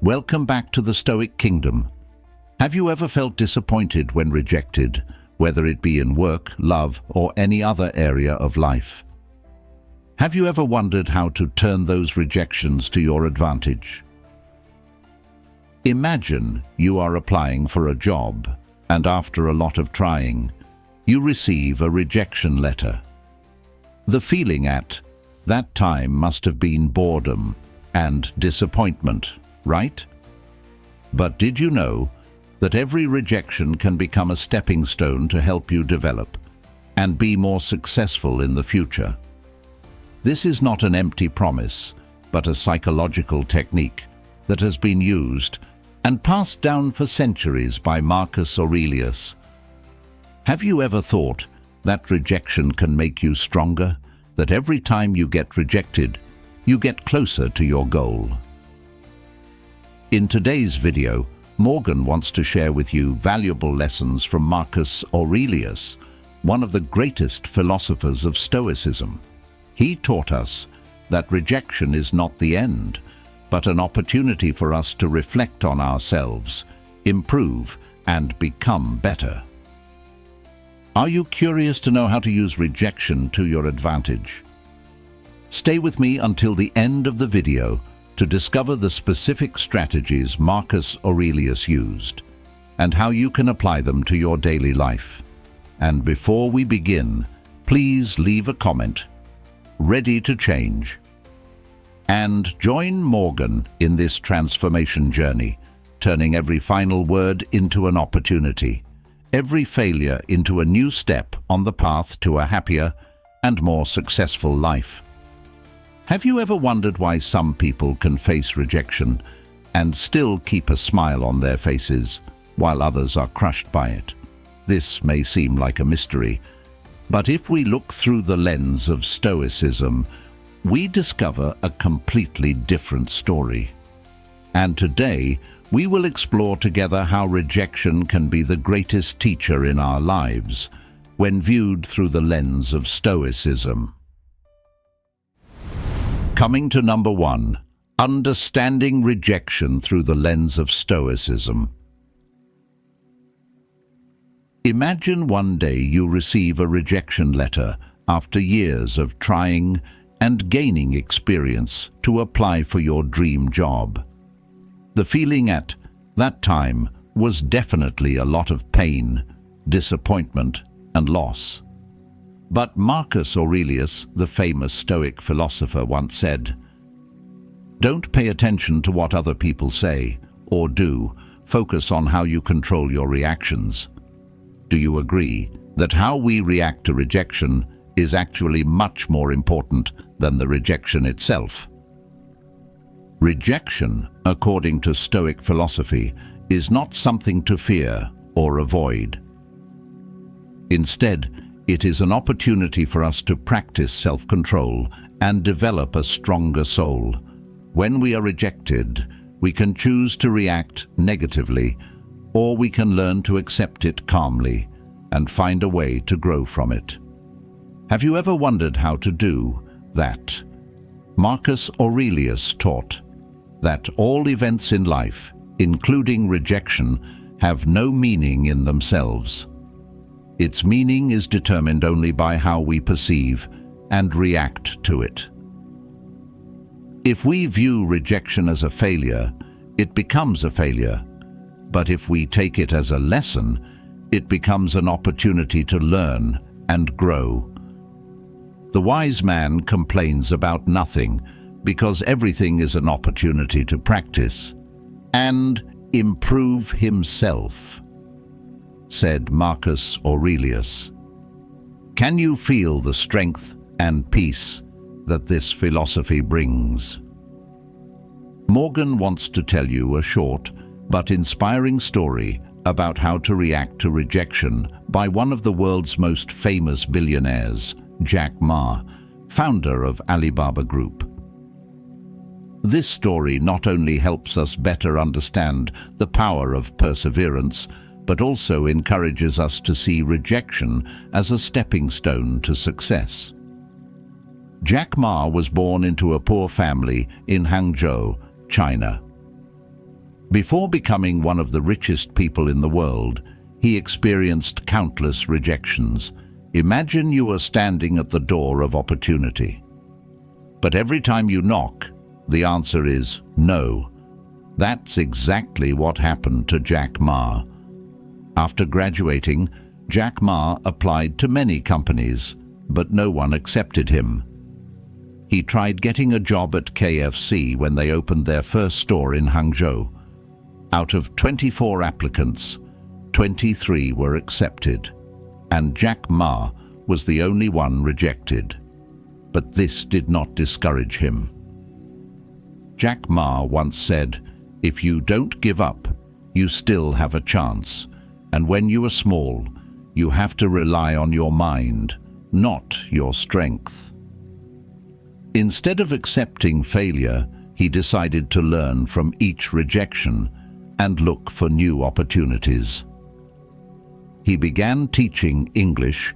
Welcome back to the Stoic Kingdom. Have you ever felt disappointed when rejected, whether it be in work, love, or any other area of life? Have you ever wondered how to turn those rejections to your advantage? Imagine you are applying for a job, and after a lot of trying, you receive a rejection letter. The feeling at that time must have been boredom and disappointment, right? But did you know that every rejection can become a stepping stone to help you develop and be more successful in the future? This is not an empty promise, but a psychological technique that has been used and passed down for centuries by Marcus Aurelius. Have you ever thought that rejection can make you stronger, that every time you get rejected, you get closer to your goal? In today's video, Morgan wants to share with you valuable lessons from Marcus Aurelius, one of the greatest philosophers of Stoicism. He taught us that rejection is not the end, but an opportunity for us to reflect on ourselves, improve, and become better. Are you curious to know how to use rejection to your advantage? Stay with me until the end of the video to discover the specific strategies Marcus Aurelius used and how you can apply them to your daily life. And before we begin, please leave a comment, ready to change. And join Morgan in this transformation journey, turning every final word into an opportunity, every failure into a new step on the path to a happier and more successful life. Have you ever wondered why some people can face rejection and still keep a smile on their faces, while others are crushed by it? This may seem like a mystery, but if we look through the lens of Stoicism, we discover a completely different story. And today, we will explore together how rejection can be the greatest teacher in our lives when viewed through the lens of Stoicism. Coming to number 1, understanding rejection through the lens of Stoicism. Imagine one day you receive a rejection letter after years of trying and gaining experience to apply for your dream job. The feeling at that time was definitely a lot of pain, disappointment, and loss. But Marcus Aurelius, the famous Stoic philosopher, once said, "Don't pay attention to what other people say or do. Focus on how you control your reactions." Do you agree that how we react to rejection is actually much more important than the rejection itself? Rejection, according to Stoic philosophy, is not something to fear or avoid. Instead, it is an opportunity for us to practice self-control and develop a stronger soul. When we are rejected, we can choose to react negatively, or we can learn to accept it calmly and find a way to grow from it. Have you ever wondered how to do that? Marcus Aurelius taught that all events in life, including rejection, have no meaning in themselves. Its meaning is determined only by how we perceive and react to it. If we view rejection as a failure, it becomes a failure. But if we take it as a lesson, it becomes an opportunity to learn and grow. The wise man complains about nothing, because everything is an opportunity to practice and improve himself, said Marcus Aurelius. Can you feel the strength and peace that this philosophy brings? Morgan wants to tell you a short but inspiring story about how to react to rejection by one of the world's most famous billionaires, Jack Ma, founder of Alibaba Group. This story not only helps us better understand the power of perseverance, but also encourages us to see rejection as a stepping stone to success. Jack Ma was born into a poor family in Hangzhou, China. Before becoming one of the richest people in the world, he experienced countless rejections. Imagine you are standing at the door of opportunity. But every time you knock, the answer is no. That's exactly what happened to Jack Ma. After graduating, Jack Ma applied to many companies, but no one accepted him. He tried getting a job at KFC when they opened their first store in Hangzhou. Out of 24 applicants, 23 were accepted, and Jack Ma was the only one rejected. But this did not discourage him. Jack Ma once said, "If you don't give up, you still have a chance. And when you are small, you have to rely on your mind, not your strength." Instead of accepting failure, he decided to learn from each rejection and look for new opportunities. He began teaching English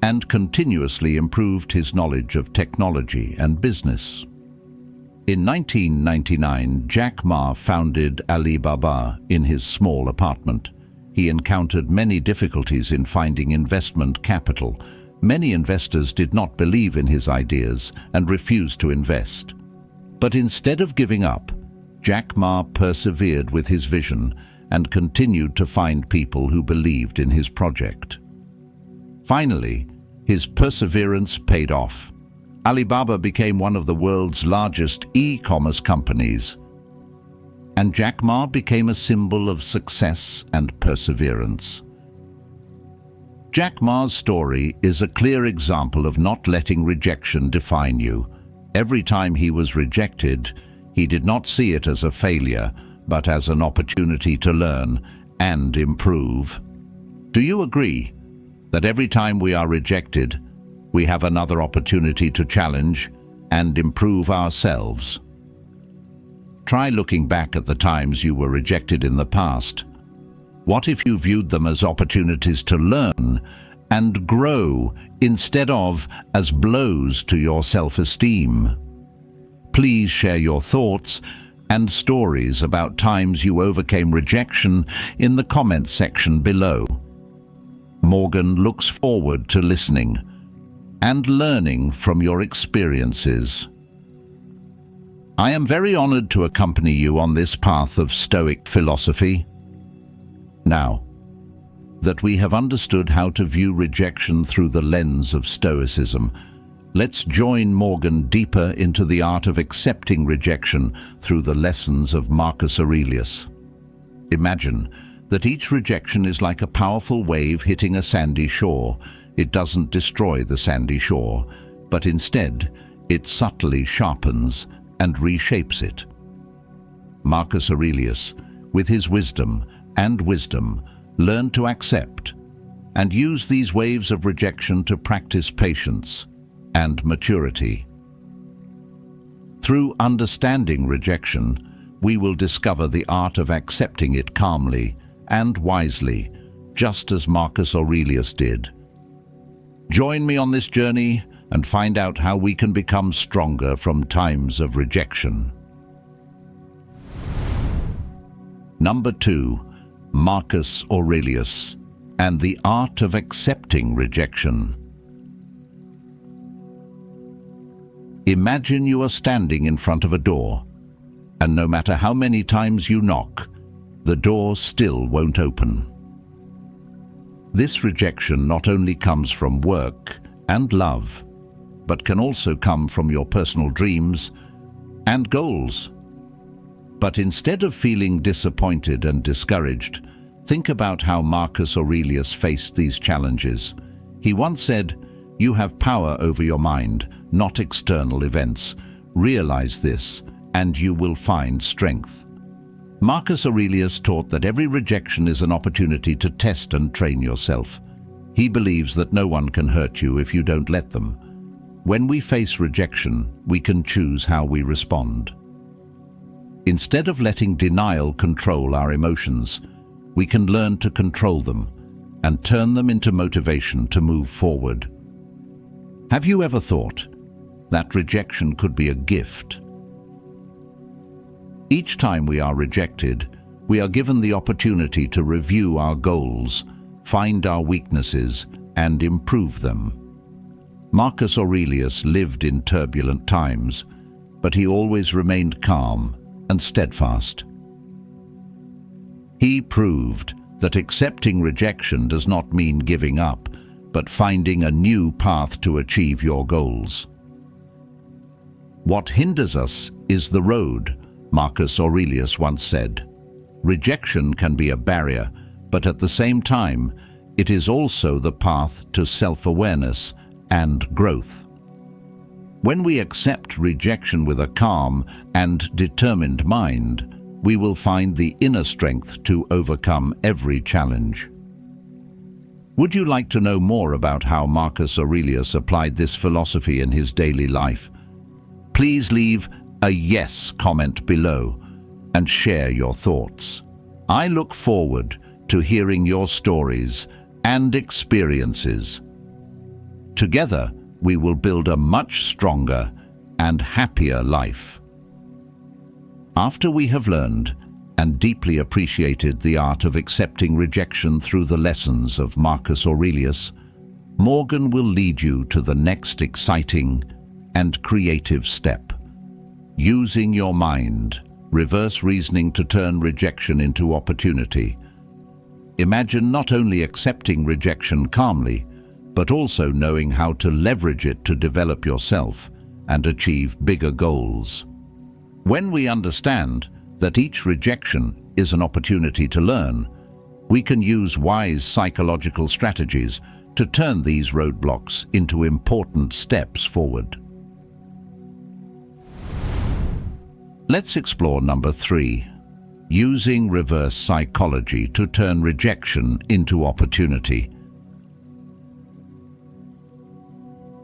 and continuously improved his knowledge of technology and business. In 1999, Jack Ma founded Alibaba in his small apartment. He encountered many difficulties in finding investment capital. Many investors did not believe in his ideas and refused to invest. But instead of giving up, Jack Ma persevered with his vision and continued to find people who believed in his project. Finally, his perseverance paid off. Alibaba became one of the world's largest e-commerce companies, and Jack Ma became a symbol of success and perseverance. Jack Ma's story is a clear example of not letting rejection define you. Every time he was rejected, he did not see it as a failure, but as an opportunity to learn and improve. Do you agree that every time we are rejected, we have another opportunity to challenge and improve ourselves? Try looking back at the times you were rejected in the past. What if you viewed them as opportunities to learn and grow instead of as blows to your self-esteem? Please share your thoughts and stories about times you overcame rejection in the comments section below. Morgan looks forward to listening and learning from your experiences. I am very honored to accompany you on this path of Stoic philosophy. Now that we have understood how to view rejection through the lens of Stoicism, let's join Morgan deeper into the art of accepting rejection through the lessons of Marcus Aurelius. Imagine that each rejection is like a powerful wave hitting a sandy shore. It doesn't destroy the sandy shore, but instead it subtly sharpens and reshapes it. Marcus Aurelius, with his wisdom, learned to accept and use these waves of rejection to practice patience and maturity. Through understanding rejection, we will discover the art of accepting it calmly and wisely, just as Marcus Aurelius did. Join me on this journey and find out how we can become stronger from times of rejection. Number 2. Marcus Aurelius and the art of accepting rejection. Imagine you are standing in front of a door, and no matter how many times you knock, the door still won't open. This rejection not only comes from work and love, but can also come from your personal dreams and goals. But instead of feeling disappointed and discouraged, think about how Marcus Aurelius faced these challenges. He once said, "You have power over your mind, not external events. Realize this, and you will find strength." Marcus Aurelius taught that every rejection is an opportunity to test and train yourself. He believes that no one can hurt you if you don't let them. When we face rejection, we can choose how we respond. Instead of letting denial control our emotions, we can learn to control them and turn them into motivation to move forward. Have you ever thought that rejection could be a gift? Each time we are rejected, we are given the opportunity to review our goals, find our weaknesses, and improve them. Marcus Aurelius lived in turbulent times, but he always remained calm and steadfast. He proved that accepting rejection does not mean giving up, but finding a new path to achieve your goals. What hinders us is the road, Marcus Aurelius once said. Rejection can be a barrier, but at the same time, it is also the path to self-awareness and growth. When we accept rejection with a calm and determined mind, we will find the inner strength to overcome every challenge. Would you like to know more about how Marcus Aurelius applied this philosophy in his daily life? Please leave a yes comment below and share your thoughts. I look forward to hearing your stories and experiences. Together, we will build a much stronger and happier life. After we have learned and deeply appreciated the art of accepting rejection through the lessons of Marcus Aurelius, Morgan will lead you to the next exciting and creative step. Using your mind, reverse reasoning to turn rejection into opportunity. Imagine not only accepting rejection calmly, but also knowing how to leverage it to develop yourself and achieve bigger goals. When we understand that each rejection is an opportunity to learn, we can use wise psychological strategies to turn these roadblocks into important steps forward. Let's explore number 3, using reverse psychology to turn rejection into opportunity.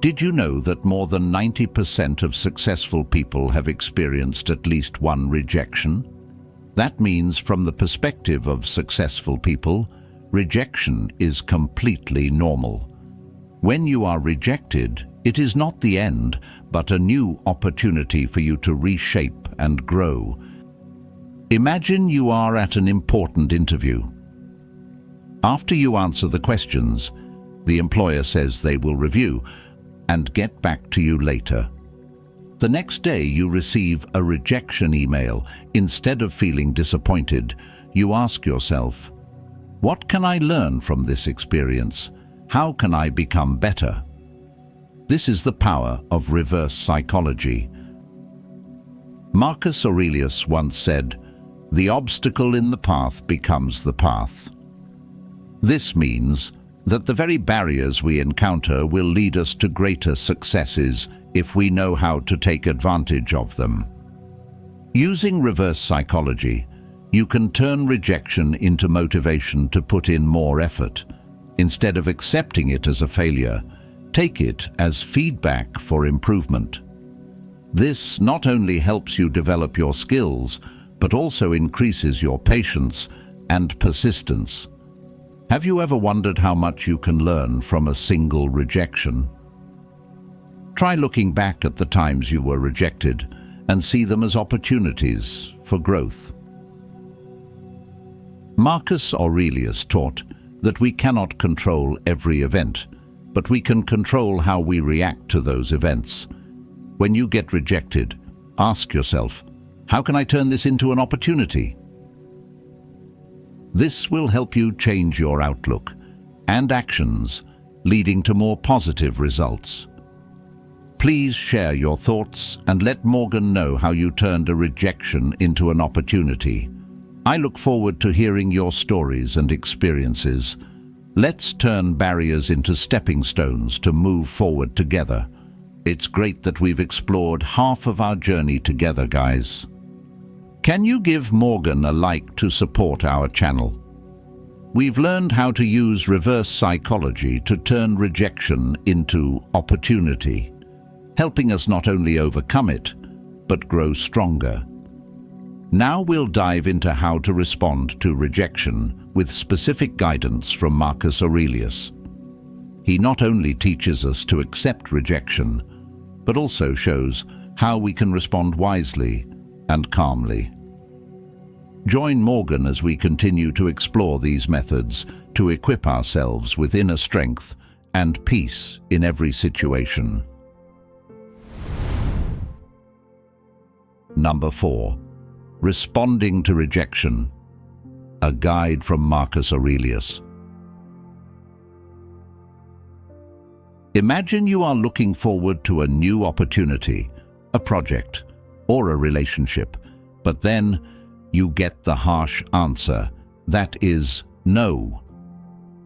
Did you know that more than 90% of successful people have experienced at least one rejection? That means, from the perspective of successful people, rejection is completely normal. When you are rejected, it is not the end, but a new opportunity for you to reshape and grow. Imagine you are at an important interview. After you answer the questions, the employer says they will review and get back to you later. The next day you receive a rejection email. Instead of feeling disappointed, you ask yourself, what can I learn from this experience? How can I become better? This is the power of reverse psychology. Marcus Aurelius once said, "The obstacle in the path becomes the path." This means that the very barriers we encounter will lead us to greater successes if we know how to take advantage of them. Using reverse psychology, you can turn rejection into motivation to put in more effort. Instead of accepting it as a failure, take it as feedback for improvement. This not only helps you develop your skills, but also increases your patience and persistence. Have you ever wondered how much you can learn from a single rejection? Try looking back at the times you were rejected and see them as opportunities for growth. Marcus Aurelius taught that we cannot control every event, but we can control how we react to those events. When you get rejected, ask yourself, how can I turn this into an opportunity? This will help you change your outlook and actions, leading to more positive results. Please share your thoughts and let Morgan know how you turned a rejection into an opportunity. I look forward to hearing your stories and experiences. Let's turn barriers into stepping stones to move forward together. It's great that we've explored half of our journey together, guys. Can you give Morgan a like to support our channel? We've learned how to use reverse psychology to turn rejection into opportunity, helping us not only overcome it, but grow stronger. Now we'll dive into how to respond to rejection with specific guidance from Marcus Aurelius. He not only teaches us to accept rejection, but also shows how we can respond wisely and calmly. Join Morgan as we continue to explore these methods to equip ourselves with inner strength and peace in every situation. Number 4. Responding to rejection. A guide from Marcus Aurelius. Imagine you are looking forward to a new opportunity, a project, or a relationship, but then you get the harsh answer, that is, no.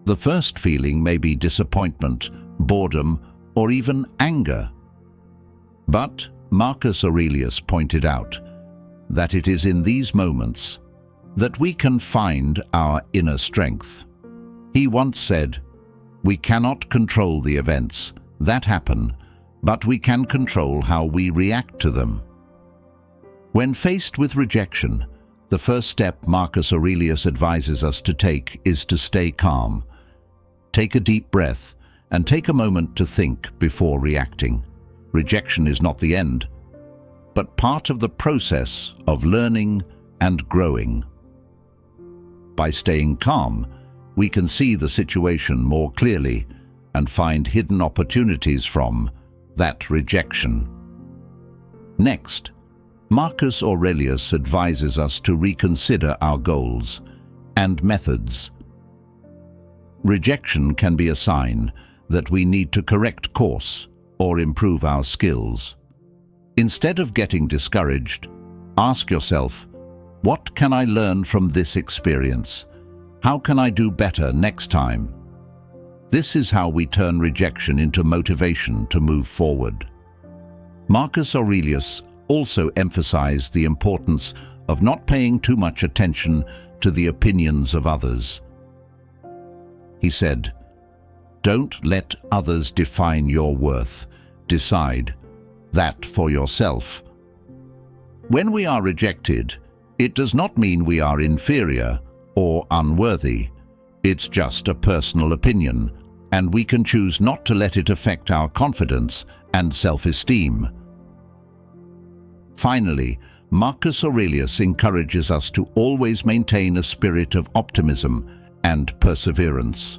The first feeling may be disappointment, boredom, or even anger. But Marcus Aurelius pointed out that it is in these moments that we can find our inner strength. He once said, "We cannot control the events that happen, but we can control how we react to them." When faced with rejection, the first step Marcus Aurelius advises us to take is to stay calm. Take a deep breath and take a moment to think before reacting. Rejection is not the end, but part of the process of learning and growing. By staying calm, we can see the situation more clearly and find hidden opportunities from that rejection. Next, Marcus Aurelius advises us to reconsider our goals and methods. Rejection can be a sign that we need to correct course or improve our skills. Instead of getting discouraged, ask yourself, what can I learn from this experience? How can I do better next time? This is how we turn rejection into motivation to move forward. Marcus Aurelius also emphasized the importance of not paying too much attention to the opinions of others. He said, "Don't let others define your worth. Decide that for yourself." When we are rejected, it does not mean we are inferior or unworthy. It's just a personal opinion, and we can choose not to let it affect our confidence and self-esteem. Finally, Marcus Aurelius encourages us to always maintain a spirit of optimism and perseverance.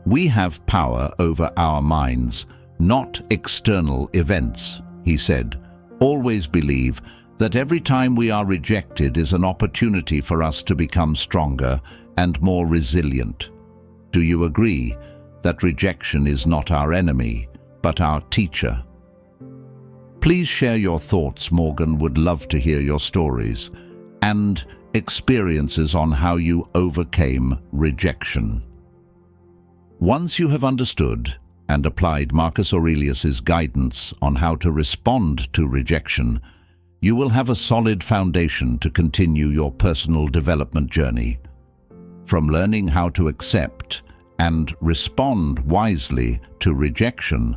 We have power over our minds, not external events, he said. Always believe that every time we are rejected is an opportunity for us to become stronger and more resilient. Do you agree that rejection is not our enemy, but our teacher? Please share your thoughts. Morgan would love to hear your stories and experiences on how you overcame rejection. Once you have understood and applied Marcus Aurelius's guidance on how to respond to rejection, you will have a solid foundation to continue your personal development journey. From learning how to accept and respond wisely to rejection,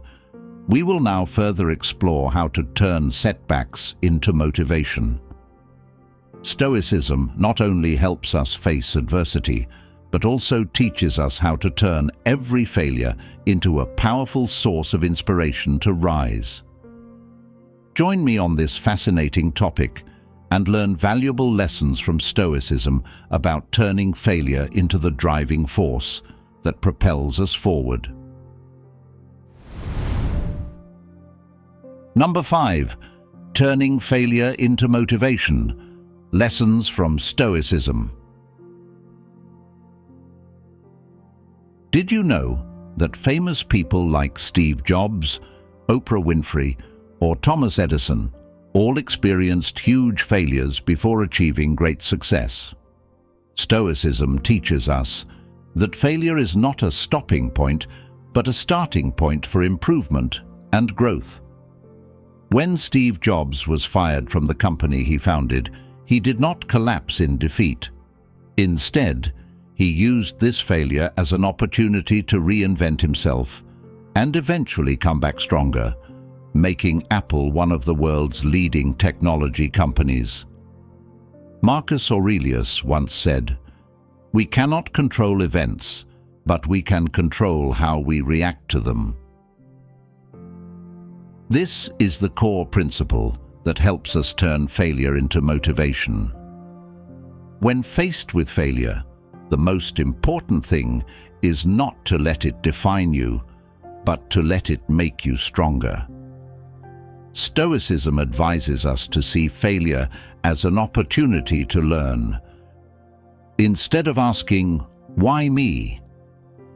we will now further explore how to turn setbacks into motivation. Stoicism not only helps us face adversity, but also teaches us how to turn every failure into a powerful source of inspiration to rise. Join me on this fascinating topic and learn valuable lessons from Stoicism about turning failure into the driving force that propels us forward. Number 5. Turning failure into motivation. Lessons from Stoicism. Did you know that famous people like Steve Jobs, Oprah Winfrey, or Thomas Edison all experienced huge failures before achieving great success? Stoicism teaches us that failure is not a stopping point, but a starting point for improvement and growth. When Steve Jobs was fired from the company he founded, he did not collapse in defeat. Instead, he used this failure as an opportunity to reinvent himself and eventually come back stronger, making Apple one of the world's leading technology companies. Marcus Aurelius once said, "We cannot control events, but we can control how we react to them." This is the core principle that helps us turn failure into motivation. When faced with failure, the most important thing is not to let it define you, but to let it make you stronger. Stoicism advises us to see failure as an opportunity to learn. Instead of asking, "Why me?"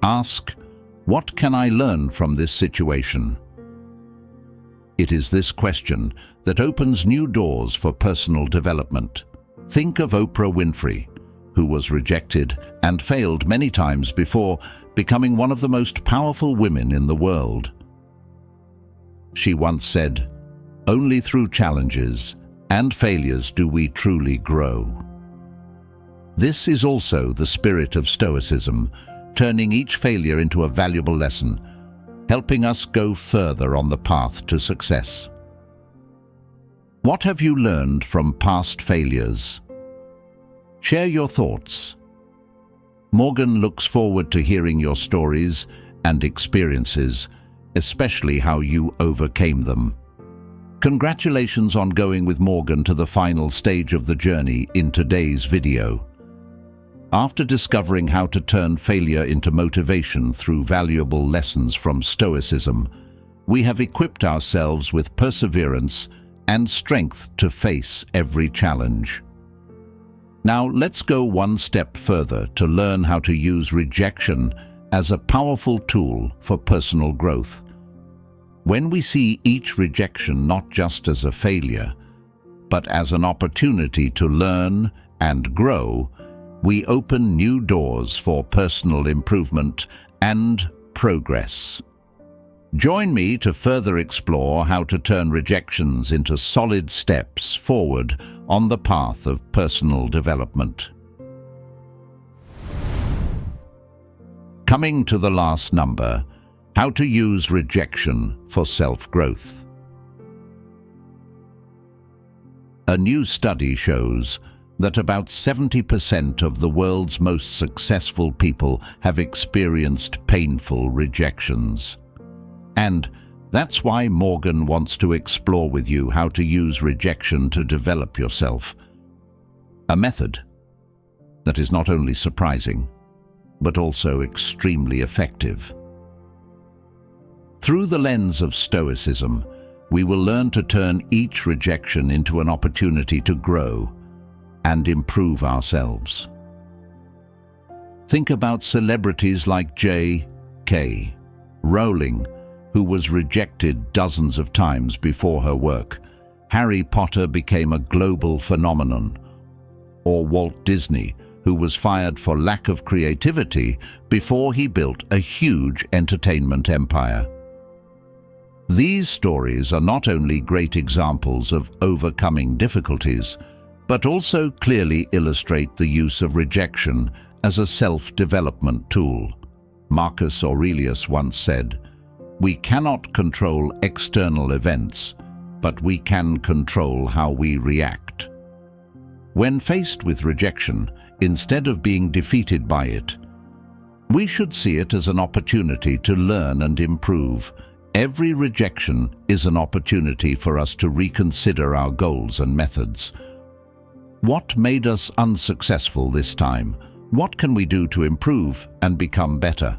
ask, "What can I learn from this situation?" It is this question that opens new doors for personal development. Think of Oprah Winfrey, who was rejected and failed many times before becoming one of the most powerful women in the world. She once said, "Only through challenges and failures do we truly grow." This is also the spirit of Stoicism, turning each failure into a valuable lesson, helping us go further on the path to success. What have you learned from past failures? Share your thoughts. Morgan looks forward to hearing your stories and experiences, especially how you overcame them. Congratulations on going with Morgan to the final stage of the journey in today's video. After discovering how to turn failure into motivation through valuable lessons from Stoicism, we have equipped ourselves with perseverance and strength to face every challenge. Now let's go one step further to learn how to use rejection as a powerful tool for personal growth. When we see each rejection not just as a failure, but as an opportunity to learn and grow, we open new doors for personal improvement and progress. Join me to further explore how to turn rejections into solid steps forward on the path of personal development. Coming to the last number, how to use rejection for self-growth. A new study shows that about 70% of the world's most successful people have experienced painful rejections. And that's why Morgan wants to explore with you how to use rejection to develop yourself. A method that is not only surprising, but also extremely effective. Through the lens of Stoicism, we will learn to turn each rejection into an opportunity to grow and improve ourselves. Think about celebrities like J.K. Rowling, who was rejected dozens of times before her work. Harry Potter became a global phenomenon. Or Walt Disney, who was fired for lack of creativity before he built a huge entertainment empire. These stories are not only great examples of overcoming difficulties, but also clearly illustrate the use of rejection as a self-development tool. Marcus Aurelius once said, "We cannot control external events, but we can control how we react." When faced with rejection, instead of being defeated by it, we should see it as an opportunity to learn and improve. Every rejection is an opportunity for us to reconsider our goals and methods. What made us unsuccessful this time? What can we do to improve and become better?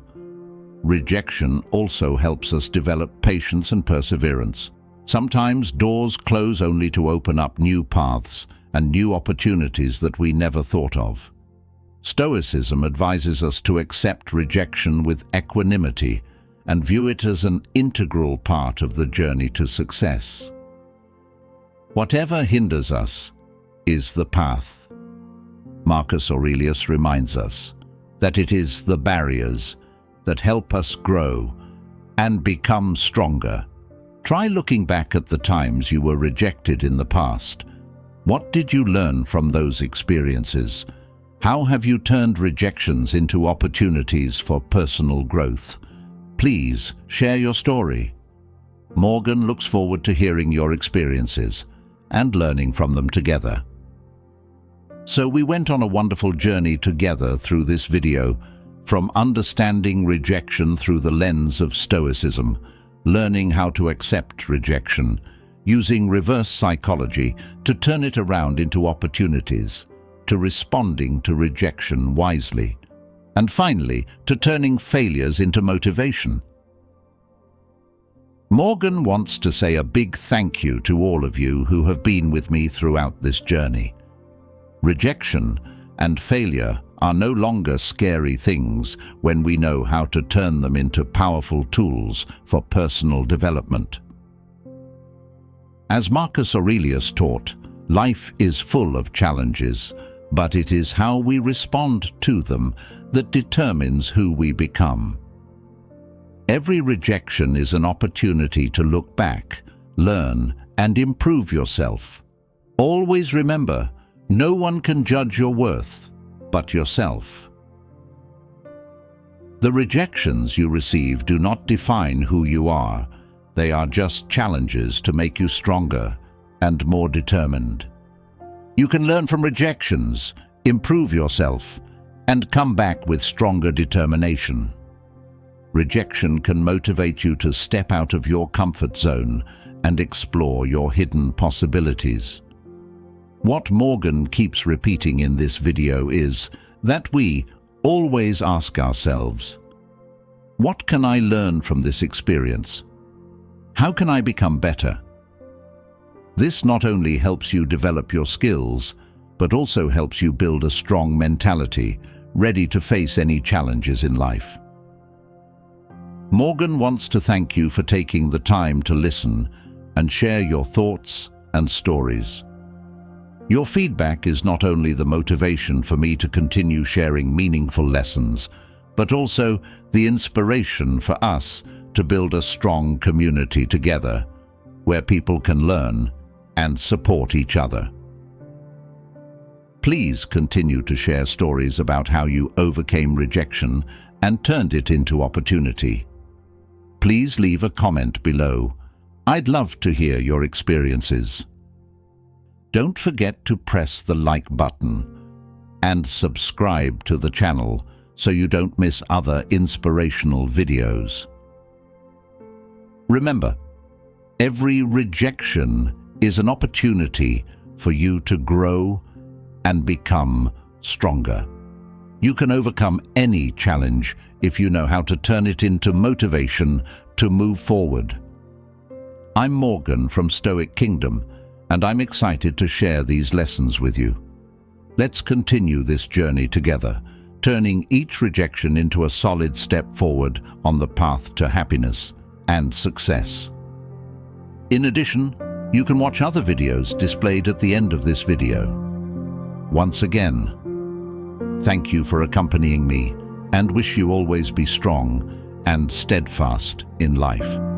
Rejection also helps us develop patience and perseverance. Sometimes doors close only to open up new paths and new opportunities that we never thought of. Stoicism advises us to accept rejection with equanimity and view it as an integral part of the journey to success. Whatever hinders us is the path. Marcus Aurelius reminds us that it is the barriers that help us grow and become stronger. Try looking back at the times you were rejected in the past. What did you learn from those experiences? How have you turned rejections into opportunities for personal growth? Please share your story. Morgan looks forward to hearing your experiences and learning from them together. So we went on a wonderful journey together through this video, from understanding rejection through the lens of Stoicism, learning how to accept rejection, using reverse psychology to turn it around into opportunities, to responding to rejection wisely, and finally, to turning failures into motivation. Morgan wants to say a big thank you to all of you who have been with me throughout this journey. Rejection and failure are no longer scary things when we know how to turn them into powerful tools for personal development. As Marcus Aurelius taught, life is full of challenges, but it is how we respond to them that determines who we become. Every rejection is an opportunity to look back, learn, and improve yourself. Always remember, no one can judge your worth but yourself. The rejections you receive do not define who you are. They are just challenges to make you stronger and more determined. You can learn from rejections, improve yourself, and come back with stronger determination. Rejection can motivate you to step out of your comfort zone and explore your hidden possibilities. What Morgan keeps repeating in this video is that we always ask ourselves, what can I learn from this experience? How can I become better? This not only helps you develop your skills, but also helps you build a strong mentality, ready to face any challenges in life. Morgan wants to thank you for taking the time to listen and share your thoughts and stories. Your feedback is not only the motivation for me to continue sharing meaningful lessons, but also the inspiration for us to build a strong community together, where people can learn and support each other. Please continue to share stories about how you overcame rejection and turned it into opportunity. Please leave a comment below. I'd love to hear your experiences. Don't forget to press the like button and subscribe to the channel so you don't miss other inspirational videos. Remember, every rejection is an opportunity for you to grow and become stronger. You can overcome any challenge if you know how to turn it into motivation to move forward. I'm Morgan from Stoic Kingdom, and I'm excited to share these lessons with you. Let's continue this journey together, turning each rejection into a solid step forward on the path to happiness and success. In addition, you can watch other videos displayed at the end of this video. Once again, thank you for accompanying me, and wish you always be strong and steadfast in life.